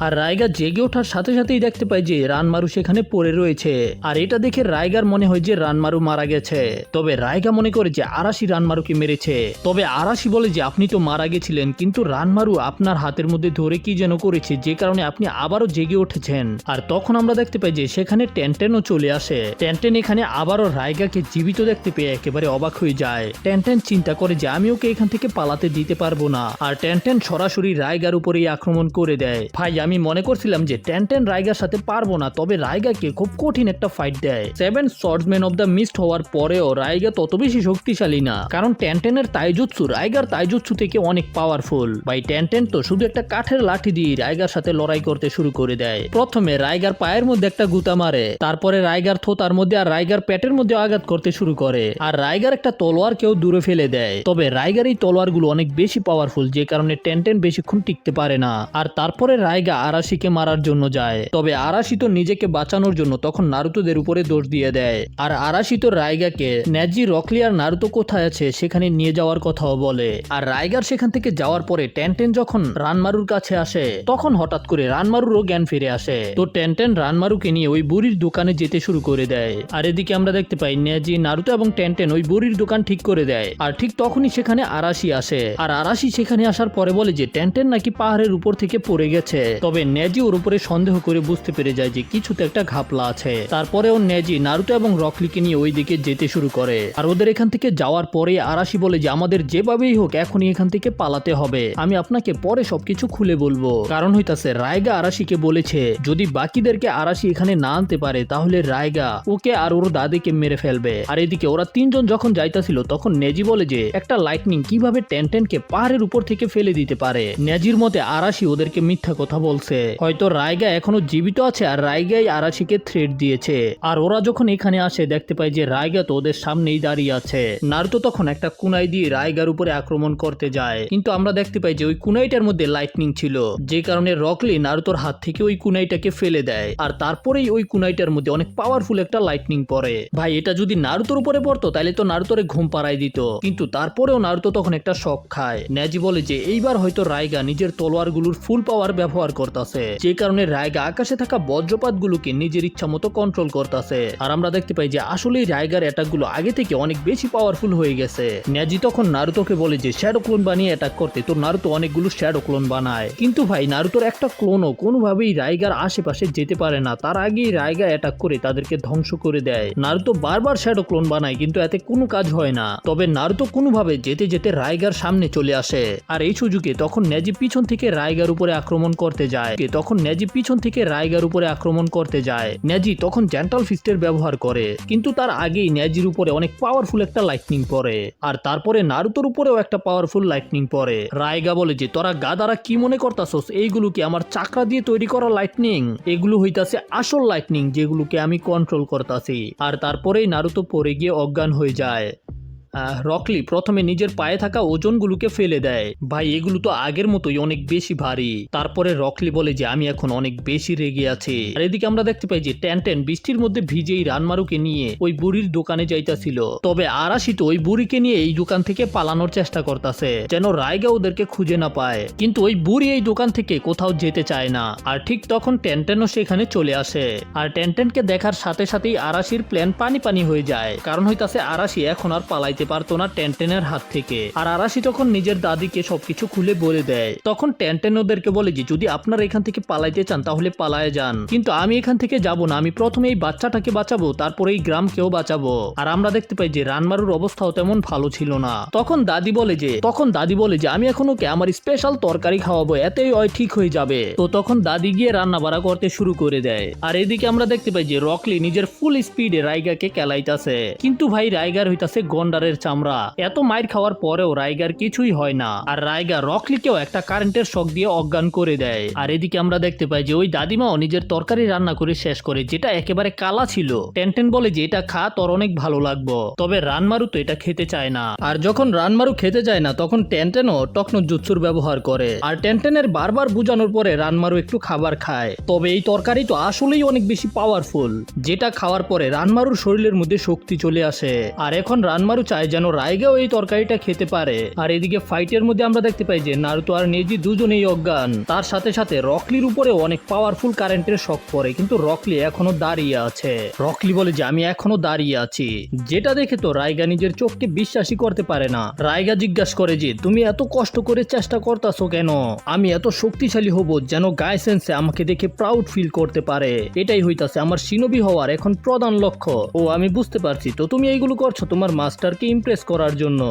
আর রাইগা জেগে ওঠার সাথে সাথেই দেখতে পাই যে রানমারু সেখানে পড়ে রয়েছে। আর এটা দেখে রাইগার মনে হয় যে রানমারু মারা গেছে। তবে রাইগা মনে করে যে আরাশি রানমারুকে মেরেছে। তবে আরাশি বলে যে আপনি তো মারা গেছিলেন, কিন্তু রানমারু আপনার হাতের মধ্যে ধরে কি যেন করেছে, যে কারণে আপনি আবারও জেগে উঠেছেন। এসেছেন। আর তখন আমরা দেখতে পাই যে সেখানে টেনটেনও চলে আসে। টেনটেন এখানে আবারও রাইগাকে জীবিত দেখতে পেয়ে একেবারে অবাক হয়ে যায়। টেনটেন চিন্তা করে যে আমি ওকে এখান থেকে পালাতে দিতে পারবো না, আর টেনটেন সরাসরি রাইগার উপরেই আক্রমণ করে দেয়। ভাই আমি মনে করছিলাম যে টেনটেন রাইগার সাথে পারবো না, তবে রাইগাকে খুব কঠিন একটা ফাইট দেয়। 7 সর্ডসম্যান অফ দ্য মিস্ট হওয়ার পরেও রাইগা তত বেশি শক্তিশালী না, কারণ টেনটেনের তাইজুৎসু রাইগার তাইজুৎসু থেকে অনেক পাওয়ারফুল। ভাই টেনটেন তো শুধু একটা কাঠের লাঠি দিয়ে রাইগার সাথে লড়াই করতে শুরু করে দেয়। প্রথমে রাইগার পায়ের মধ্যে একটা গুতা মারে, তারপরে রাইগার থোতার মধ্যে আর রাইগার পেটের মধ্যে আঘাত করতে শুরু করে, আর রাইগার একটা তলোয়ারকেও দূরে ফেলে দেয়। তবে রাইগার এই তলোয়ারগুলো অনেক বেশি পাওয়ারফুল, যে কারণে টেনটেন বেশিক্ষণ টিকতে পারে না। আর তারপরে রাইগা আরাশিকে মারার জন্য যায়, তবে আরাশি তো নিজেকে বাঁচানোর জন্য তখন নারুতোদের উপরে দোষ দিয়ে দেয়। আর আরাশি তো রাইগাকে নেজি, রকলি আর নারুতো কোথায় আছে সেখানে নিয়ে যাওয়ার কথাও বলে। আর রাইগার সেখান থেকে যাওয়ার পরে টেনটেন যখন রানমারুর কাছে আসে তখন হঠাৎ করে রানমারুরও জ্ঞান ফিরে আসে। তো টেনটেন রানমারুকে নিয়ে ওই বুড়ির দোকানে যেতে শুরু করে দেয়। আর এদিকে আমরা দেখতে পাই নেজি, নারুতো এবং টেনটেন ওই বুড়ির দোকান ঠিক করে দেয়। আর ঠিক তখনই সেখানে আরাশি আসে। আর আরাশি সেখানে আসার পরে বলে যে টেনটেন নাকি পাহাড়ের উপর থেকে পড়ে গেছে। তবে নেজি ওর উপরে সন্দেহ করে বুঝতে পেরে যায় যে কিছুতে একটা ঘাপলা আছে। তারপরেও নেজি, নারুতো এবং রকলিকে নিয়ে ওই দিকে যেতে শুরু করে। আর ওদের এখান থেকে যাওয়ার পরে আরাশি বলে যে আমাদের যেভাবেই হোক এখনই এখান থেকে পালাতে হবে, আমি আপনাকে পরে সবকিছু খুলে বলবো। কারণ হইতাছে রাইগা আরাশিকে বলেছে যদি বাকিদেরকে আরাশি এখানে না আনতে পারে তাহলে রাইগা ওকে আর ওর দাদিকে মেরে ফেলবে। আর এদিকে ওরা তিনজন যখন যাইতাছিল তখন নেজি বলে যে একটা লাইটনিং কিভাবে টেনটেনকে পাহাড়ের উপর থেকে ফেলে দিতে পারে। নেজির মতে আরাশি ওদেরকে মিথ্যা কথা বলছে, হয়তো রাইগা এখনো জীবিত আছে আর রাইগাই আরাশিকে থ্রেট দিয়েছে। আর ওরা যখন এখানে আসে দেখতে পায় যে রাইগা তো ওদের সামনেই দাঁড়িয়ে আছে। নারুতো তখন একটা কুনাই দিয়ে রাইগার উপরে আক্রমণ করতে যায়, কিন্তু আমরা দেখতে পাই যে ওই কুনাইটার মধ্যে লাইটনিং ছিল, যে কারণে রকলি নারুতোর হাত থেকে ওই কুনাইটাকে ফেলে দেয়। আর তারপরেই ওই কুনাইটার মধ্যে অনেক পাওয়ারফুল একটা লাইটনিং পড়ে। ভাই এটা যদি নারুতোর উপরে পড়তো তাহলে তো নারুতোরে ঘুম পাড়াই দিত, কিন্তু তারপরেও নারুতো তখন একটা শক খায়। নেজি বলে যে এইবার হয়তো রাইগা নিজের তলোয়ারগুলোর ফুল পাওয়ার ব্যবহার করতেছে, যে কারণে রাইগা আকাশে থাকা বজ্রপাতগুলোকে নিজের ইচ্ছা মতো কন্ট্রোল করতেছে। আর আমরা দেখতে পাই যে আসলেই রাইগার অ্যাটাকগুলো আগে থেকে অনেক বেশি পাওয়ারফুল হয়ে গেছে। নেজি তখন নারুতোকে বলে যে শ্যাডো ক্লোন বানিয়ে অ্যাটাক করতে, তো নারুতো অনেকগুলো শ্যাডো ক্লোন বানায়, কিন্তু ভাই নারুতোর একটা ক্লোনও কোনোভাবেই রাইগার আশেপাশে যেতে পারে না। তার আগেই রাইগা অ্যাটাক করে তাদেরকে ধ্বংস করে দেয়। নারুতো বারবার শ্যাডো ক্লোন বানায় কিন্তু এতে কোনো কাজ হয় না। তবে নারুতো কোনোভাবে যেতে যেতে রাইগার সামনে চলে আসে। আর এই সুযোগে তখন নেজি পিছন থেকে রাইগার উপরে আক্রমণ করতে যায়। নেজি তখন জেন্টাল ফিস্টের ব্যবহার করে, কিন্তু তার আগেই নেজির উপরে অনেক পাওয়ারফুল একটা লাইটনিং পড়ে। আর তারপরে নারুতোর উপরেও একটা পাওয়ারফুল লাইটনিং পড়ে। রাইগা বলে যে তোরা গাদারা কি মনে করতাছস এইগুলো কি আমার চাকরা দিয়ে তৈরি করা লাইটনিং? এগুলো হইতাছে আসল লাইটনিং যেগুলোকে আমি কন্ট্রোল করতাছি। আর তারপরেই নারুতো পড়ে গিয়ে অজ্ঞান হয়ে যায়। রকলি প্রথমে নিজের পায়ে থাকা ওজনগুলোকে ফেলে দেয়। ভাই এগুলো তো আগের মতোই অনেক বেশি ভারী। তারপরে রকলি বলে যে আমি এখন অনেক বেশি রেগে আছি। আর এদিকে আমরা দেখতে পাই যে টেনটেন বৃষ্টির মধ্যে ভিজেই রানমারুকে নিয়ে ওই বুড়ির দোকানে যাইতাছিল। তবে আরাশি তো ওই বুড়িকে নিয়ে এই দোকান থেকে পালানোর চেষ্টা করতেছে যেন রাইগা ওদেরকে খুঁজে না পায়, কিন্তু ওই বুড়ি এই দোকান থেকে কোথাও যেতে চায় না। আর ঠিক তখন টেনটেনও সেখানে চলে আসে। আর টেনটেনকে দেখার সাথে সাথেই আরাশির প্ল্যান পানি পানি হয়ে যায়, কারণ হইতাছে আরাশি এখন আর পালাইতে পারতো না টেনটেনের হাত থেকে। আর আরাশি তখন নিজের দাদিকে সবকিছু খুলে বলে দেয়। তখন টেনটেন ওদেরকে বলে যে যদি আপনারা এখান থেকে পালাইতে চান তাহলে পালায়ে যান, কিন্তু আমি এখান থেকে যাব না, আমি প্রথমে এই বাচ্চাটাকে বাঁচাবো, তারপরে এই গ্রামকেও বাঁচাবো। আর আমরা দেখতে পাই যে রানমারুর অবস্থাও তেমন ভালো ছিল না। তখন দাদি বলে যে আমি এখন ওকে আমার স্পেশাল তরকারি খাওয়াবো, এতেই ওই ঠিক হয়ে যাবে। তো তখন দাদি গিয়ে রান্না বাড়া করতে শুরু করে দেয়। আর এদিকে আমরা দেখতে পাই যে রকলি নিজের ফুল স্পিডে রাইগাকে কেলাইতাছে, কিন্তু ভাই রাইগার হইতাছে গন্ডারের চামড়া। এত মাইর খাওয়ার পরেও রাইগার কিছুই হয় না। আর রাইগা রকলিকেও একটা কারেন্টের শক দিয়ে অজ্ঞান করে দেয়। আর এদিকে আমরা দেখতে পাই যে ওই দাদিমাও নিজের তরকারি রান্না করে শেষ করে, যেটা একেবারে কালা ছিল। টেনটেন বলে যে এটা খা, তোর অনেক ভালো লাগবে। তবে রানমারু তো এটা খেতে চায় না। আর যখন রানমারু খেতে চায় না তখন টেনটেনও টকনো জুৎসুর ব্যবহার করে। আর টেনটেনের বারবার বুঝানোর পরে রানমারু একটু খাবার খায়। তবে এই তরকারি তো আসলেই অনেক বেশি পাওয়ারফুল, যেটা খাওয়ার পরে রানমারুর শরীরের মধ্যে শক্তি চলে আসে। আর এখন রানমারু চায় চায় যেন রাইগাও এই তরকারিটা খেতে পারে। আর এদিকে ফাইটের মধ্যে আমরা দেখতে পাই যে নারুতো আর নেজি দুজনেই অজ্ঞান। তার সাথে সাথে রকলির উপরে অনেক পাওয়ারফুল কারেন্টের শক পড়ে, কিন্তু রকলি এখনো দাঁড়িয়ে আছে। রকলি বলে যে আমি এখনো দাঁড়িয়ে আছি, যেটা দেখে তো রাইগা নিজের চোখকে বিশ্বাসই করতে পারে না। রাইগা জিজ্ঞাসা করে যে তুমি এত কষ্ট করে চেষ্টা করতেছো কেন? আমি এত শক্তিশালী হব যেন গাই সেন্সে আমাকে দেখে প্রাউড ফিল করতে পারে, এটাই হইতাছে আমার শিনোবি হওয়ার এখন প্রধান লক্ষ্য। ও আমি বুঝতে পারছি, তো তুমি এইগুলো করছো তোমার মাস্টারকে ইমপ্রেস করার জন্য।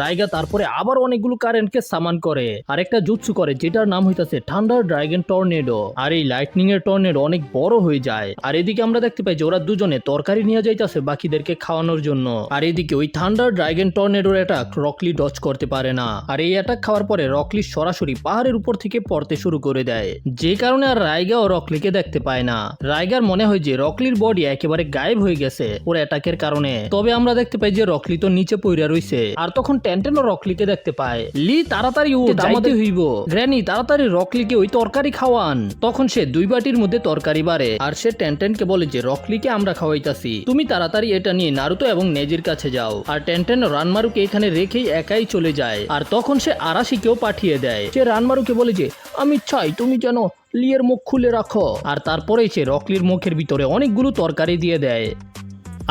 রাইগা তারপরে আবার অনেকগুলো কারেন্টকে সামান করে আর একটা জুৎসু করে, যেটার নাম হইতাছে থান্ডার ড্রাগন টর্নেডো। আর এই লাইটনিং এর টর্নেডো অনেক বড় হয়ে যায়। আর এদিকে আমরা দেখতে পাই যে ওরা দুজনে তরকারি নিয়ে যাইতাছে বাকিদেরকে খাওয়ানোর জন্য। আর এদিকে ওই থান্ডার ড্রাগন টর্নেডোর অ্যাটাক রকলি ডজ করতে পারে না। আর এই অ্যাটাক খাওয়ার পরে রকলি সরাসরি পাহাড়ের উপর থেকে পড়তে শুরু করে দেয়, যে কারণে আর রাইগা ও রকলিকে দেখতে পায় না। রাইগার মনে হয় যে রকলির বডি একেবারে গায়েব হয়ে গেছে ওর অ্যাটাকের কারণে। তবে আমরা দেখতে পাই যে রকলি তো নিচে পড়ে রইছে। আর তখন টেনটেনও রকলিকে দেখতে পায়। লি তাড়াতাড়ি ও যাইতে হইব, গ্র্যানি তাড়াতাড়ি রকলিকে ওই তরকারি খাওয়ান। তখন সে 2 বাটির মধ্যে তরকারি বাড়ে আর সে টেনটেনকে বলে যে রকলিকে আমরা খাওয়াইতাছি, তুমি তাড়াতাড়ি এটা নিয়ে নারুতো এবং নেজির কাছে যাও। আর টেনটেন রানমারুকে এখানে রেখেই একাই চলে যায়। আর তখন সে আরাশিকেও পাঠিয়ে দেয়। সে রানমারুকে বলে যে আমি চাই তুমি যেন লিয়ের মুখ খুলে রাখো। আর তারপরেই সে রকলির মুখের ভিতরে অনেকগুলো তরকারি দিয়ে দেয়।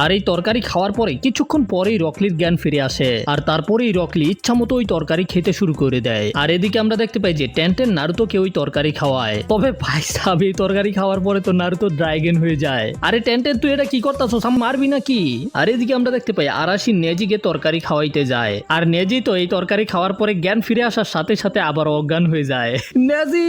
আর এই তরকারি খাওয়ার পরে কিছুক্ষণ পরেই রকলির জ্ঞান ফিরে আসে। আর তারপরেই রকলি ইচ্ছা মতো ওই তরকারি খেতে শুরু করে দেয়। আর এদিকে আমরা দেখতে পাই যে টেনটেন নারুতোকে ওই তরকারি খাওয়ায়। তবে ভাই সাহেব, এই তরকারি খাওয়ার পরে তো নারুতো ড্রাইগেন হয়ে যায়। আরে টেনটেন তুই এটা কি করতাছস, মারবি নাকি? আর এদিকে আমরা দেখতে পাই আরাশি নেজিকে তরকারি খাওয়াইতে যায়। আর নেজি তো এই তরকারি খাওয়ার পরে জ্ঞান ফিরে আসার সাথে সাথে আবার অজ্ঞান হয়ে যায়। নেজি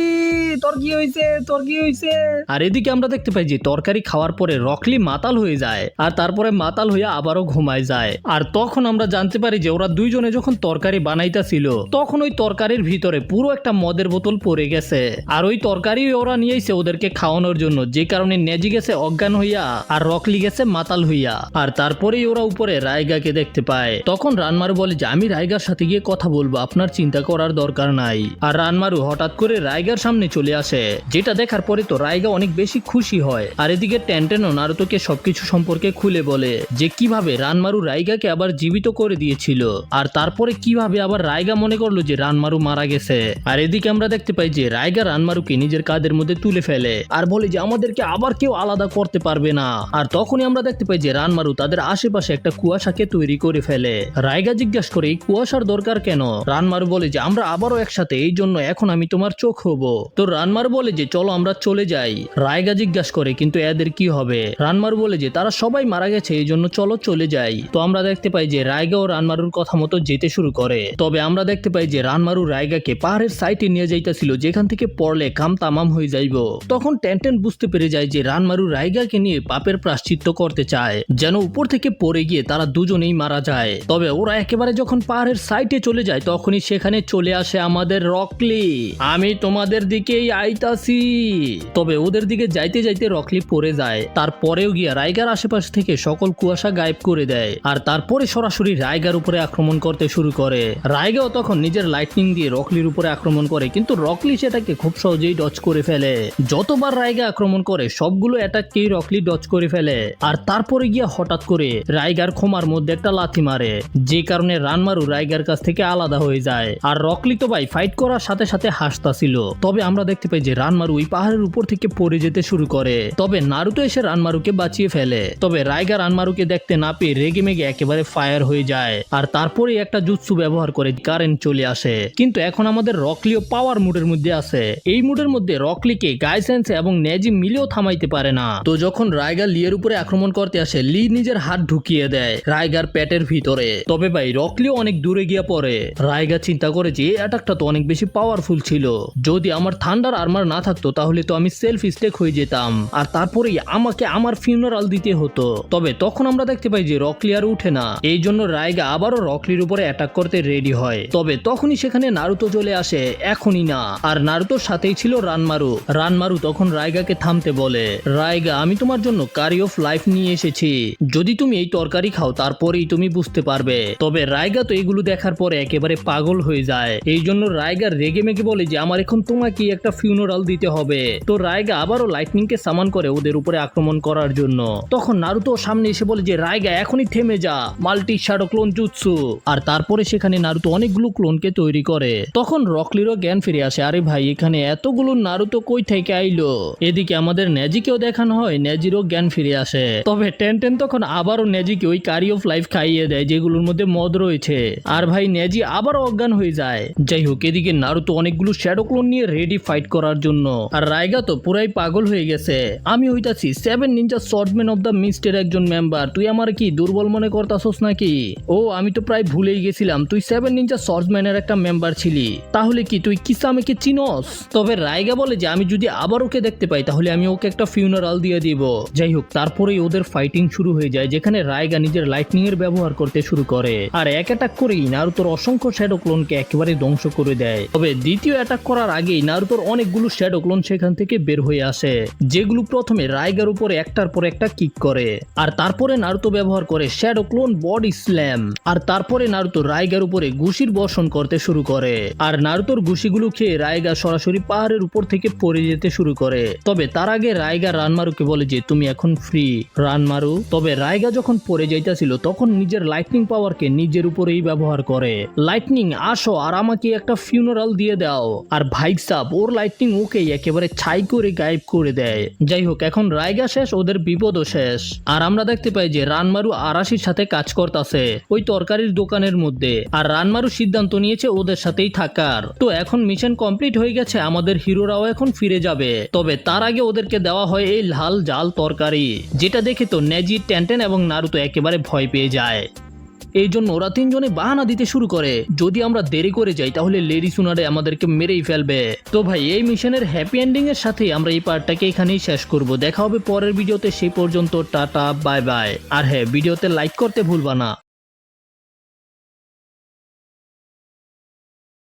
তোর কি হয়েছে, তোর কি হয়েছে? আর এদিকে আমরা দেখতে পাই যে তরকারি খাওয়ার পরে রকলি মাতাল হয়ে যায়। আর তারপরে মাতাল হইয়া আবারও ঘুমায় যায়। আর তখন আমরা জানতে পারি যে ওরা দুইজনে যখন তরকারি বানাইতেছিল তখন ওই তরকারির ভিতরে পুরো একটা মদের বোতল পড়ে গেছে। আর ওই তরকারি ওরা নিয়েছে ওদেরকে খাওয়ানোর জন্য, যে কারণে নেজি গেছে অজ্ঞান হইয়া আর রকলি গেছে মাতাল হইয়া। আর তারপরেই ওরা উপরে রাইগাকে দেখতে পায়। তখন রানমারু বলে যে আমি রাইগার সাথে গিয়ে কথা বলবো, আপনার চিন্তা করার দরকার নাই। আর রানমারু হঠাৎ করে রাইগার সামনে চলে আসে, যেটা দেখার পরে তো রাইগা অনেক বেশি খুশি হয়। আর এদিকে টেনটেনও নারুতোকে সবকিছু সম্পর্কে খুলে বলে যে কিভাবে রানমারু রাইগাকে আবার জীবিত করে দিয়েছিল। আর তারপরে কিভাবে আবার রাইগা মনে করলো যে রানমারু মারা গেছে। আর এদিকে আমরা দেখতে পাই যে রাইগা রানমারুকে নিজের কাঁধের মধ্যে তুলে ফেলে আর বলে যে আমাদেরকে আবার কেউ আলাদা করতে পারবে না। আর তখনই আমরা দেখতে পাই যে রানমারু তাদের আশেপাশে একটা কুয়াশাকে তৈরি করে ফেলে। রাইগা জিজ্ঞাসা করে এই কুয়াশার দরকার কেন? রানমারু বলে যে আমরা আবারও একসাথে, এই জন্য এখন আমি তোমার চোখ হব। তো রানমারু বলে যে চলো আমরা চলে যাই। রাইগা জিজ্ঞাসা করে কিন্তু এদের কি হবে? রানমারু বলে যে তারা সবাই মারা গেছে, এই জন্য চলো চলে যাই। তো আমরা দেখতে পাই যে রাইগা ও রানমারুর কথা মতো যেতে শুরু করে। তবে আমরা দেখতে পাই যে রানমারু রাইগাকে পাহাড়ের সাইডে নিয়ে যাইতেছিল, যেখান থেকে পড়লে কাম তামাম হয়ে যাইব। তখন টেনটেন বুঝতে পেরে যায় যে রানমারু রাইগাকে নিয়ে পাপের প্রায়শ্চিত্ত করতে চায়, যেন উপর থেকে পড়ে গিয়ে তারা দুজনেই মারা যায়। তবে ওরা একেবারে যখন পাহাড়ের সাইডে চলে যায় তখনই সেখানে চলে আসে আমাদের রকলি। আমি তোমাদের দিকেই আইতাছি। তবে ওদের দিকে যাইতে যাইতে রকলি পড়ে যায়। তারপরেও গিয়া রাইগার আশেপাশ থেকে সকল কুয়াশা গায়েব করে দেয়। আর তারপরে সরাসরি রাইগার উপরে আক্রমণ করতে শুরু করে। রাইগাও তখন নিজের লাইটনিং দিয়ে রকলির উপরে আক্রমণ করে, কিন্তু রকলি সেটাকে খুব সহজেই ডজ করে ফেলে। যতবার রাইগা আক্রমণ করে সবগুলো অ্যাটাককেই রকলি ডজ করে ফেলে। আর তারপরে গিয়া হঠাৎ করে রাইগার খোমার মধ্যে একটা লাথি মারে, যে কারণে রানমারু রাইগার কাছ থেকে আলাদা হয়ে যায়। আর রকলি তো ভাই ফাইট করার সাথে সাথে হাসতাছিল। তবে আমরা দেখতে পাই যে রানমারু ওই পাহাড়ের উপর থেকে পড়ে যেতে শুরু করে। তবে নারুতো এসে রানমারুকে বাঁচিয়ে ফেলে। তবে রাইগা রানমারুকে দেখতে না পেয়ে রেগে মেগে একেবারে ফায়ার হয়ে যায়। আর তারপরে একটা জুৎসু ব্যবহার করে কারেন্ট চলে আসে। কিন্তু এখন আমাদের রকলিও পাওয়ার মুডের মধ্যে আছে। এই মুডের মধ্যে রকলিকে গাইসেন্স এবং নেজি মিলেও থামাইতে পারে না। তো যখন রাইগা লিয়ের উপরে আক্রমণ করতে আসে, লি নিজের হাত ঢুকিয়ে দেয় রাইগার পেটের ভিতরে। তবে ভাই রকলিও অনেক দূরে গিয়ে পড়ে। রাইগা চিন্তা করে যে অ্যাটাকটা তো অনেক বেশি পাওয়ারফুল ছিল, যদি আমার থান্ডার আর্মার না থাকতো তাহলে তো আমি সেলফ স্টেক হয়ে যেতাম, আর তারপরেই আমাকে আমার ফিউনারাল দিতে হতো। তবে তখন আমরা দেখতে পাই যে রকলি আর উঠে না, এই জন্য রাইগা আবারও রকলির উপরে অ্যাটাক করতে রেডি হয়। তবে তখনই সেখানে নারুতো চলে আসে, এখনই না। আর নারুতোর সাথেই ছিল রানমারু। রানমারু তখন রাইগাকে থামতে বলে, রাইগা আমি তোমার জন্য কারি অফ লাইফ নিয়ে এসেছি, যদি তুমি এই তরকারি খাও তারপরেই তুমি বুঝতে পারবে। তবে রাইগা তো এগুলো দেখার পরে একেবারে পাগল হয়ে যায়। এই জন্য রাইগা রেগে মেগে বলে যে আমার এখন তোমাকে একটা ফিউনারাল দিতে হবে। তো রাইগা আবারও লাইটনিং কে সামান করে ওদের উপরে আক্রমণ করার জন্য। তখন নারুতো সামনে এসে বলে যে রাইগা এখনই থেমে যা, মাল্টি শ্যাডো ক্লোন জুৎসু। আর তারপরে সেখানে নারুতো অনেকগুলো ক্লোনকে তৈরি করে। তখন রকলিরও জ্ঞান ফিরে আসে, আরে ভাই এখানে এতগুলো নারুতো কই থেকে আইলো। এদিকে আমাদের নেজিকেও দেখানো হয়, নেজিরও জ্ঞান ফিরে আসে। তবে টেনটেন তখন আবারও নেজিকে ওই কারি অফ লাইফ খাইয়ে দেয় যেগুলোর মধ্যে মদ রয়েছে। আর ভাই নেজি আবারও অজ্ঞান হয়ে যায়। যাই হোক, এদিকে নারুতো অনেকগুলো শ্যাডো ক্লোন নিয়ে রেডি ফাইট করার জন্য। আর রাইগা তো পুরাই পাগল হয়ে গেছে। আমি হইতাছি 7 নিনজা সর্ডম্যান অফ দ্য মিস্টের একজন মেম্বার, তুই আমার কি দুর্বল মনে করতাছস নাকি? ও আমি তো প্রায় ভুলেই গেছিলাম তুই 7 নিনজা সর্ডম্যানের একটা মেম্বার ছিলি। তাহলে কি তুই কিসামেকে চিনস? তবে রাইগা বলে যে আমি যদি আবার ওকে দেখতে পাই তাহলে আমি ওকে একটা ফিউনারাল দিয়ে দিব। যাই হোক, তারপরেই ওদের ফাইটিং শুরু হয়ে যায়, যেখানে রাইগা নিজের লাইটনিং এর ব্যবহার করতে শুরু করে। আর এক অ্যাটাক করেই নারুতোর অসংখ্য শ্যাডো ক্লোনকে একেবারে ধ্বংস করে দেয়। তবে দ্বিতীয় অ্যাটাক করার আগেই নারুতোর অনেকগুলো শ্যাডো ক্লোন সেখান থেকে বের হয়ে আসে, যেগুলো প্রথমে রাইগার উপরে একটার পর একটা কিক করে। আর তারপরে নারুতো ব্যবহার করে শ্যাডো ক্লোন বডি স্ল্যাম। আর তারপরে নারুতো রাইগার উপরে ঘুষির বর্ষণ করতে শুরু করে। আর নারুতোর ঘুষিগুলো খেয়ে রাইগা সরাসরি পাহাড়ের উপর থেকে পড়ে যেতে শুরু করে। তবে তার আগে রাইগা রানমারুকে বলে যে তুমি এখন ফ্রি রানমারু। তবে রাইগা যখন পড়ে যাইতাছিল তখন নিজের লাইটনিং পাওয়ারকে নিজের উপরেই ব্যবহার করে। লাইটনিং আসো আর আমাকে একটা ফিউনারাল দিয়ে দাও। আর ভাইক সাব ওর লাইটনিং ওকে একেবারে ছাই করে গায়েব করে দেয়। যাই হোক, এখন রাইগা শেষ, ওদের বিপদও শেষ। আর আমরা দেখতে পাই যে রানমারু আরাশির সাথে কাজ করতেছে ওই তরকারির দোকানের মধ্যে। আর রানমারু সিদ্ধান্ত নিয়েছে ওদের সাথেই থাকার। তো এখন মিশন কমপ্লিট হয়ে গেছে, আমাদের হিরোরাও এখন ফিরে যাবে। তবে তার আগে ওদেরকে দেওয়া হয় এই লাল জাল তরকারি, যেটা দেখে তো নেজি, টেনটেন এবং নারুতো একেবারে ভয় পেয়ে যায়। এই জন্য ওরা তিনজনে বাহানা দিতে শুরু করে, যদি আমরা দেরি করে যাই তাহলে লেডি সুনারে আমাদেরকে মেরেই ফেলবে। তো ভাই এই মিশনের হ্যাপি এন্ডিং এর সাথে আমরা এই পার্টটাকে এখানেই শেষ করব। দেখা হবে পরের ভিডিওতে, সেই পর্যন্ত টাটা বাই বাই। আর হ্যাঁ, ভিডিওতে লাইক করতে ভুলবা না।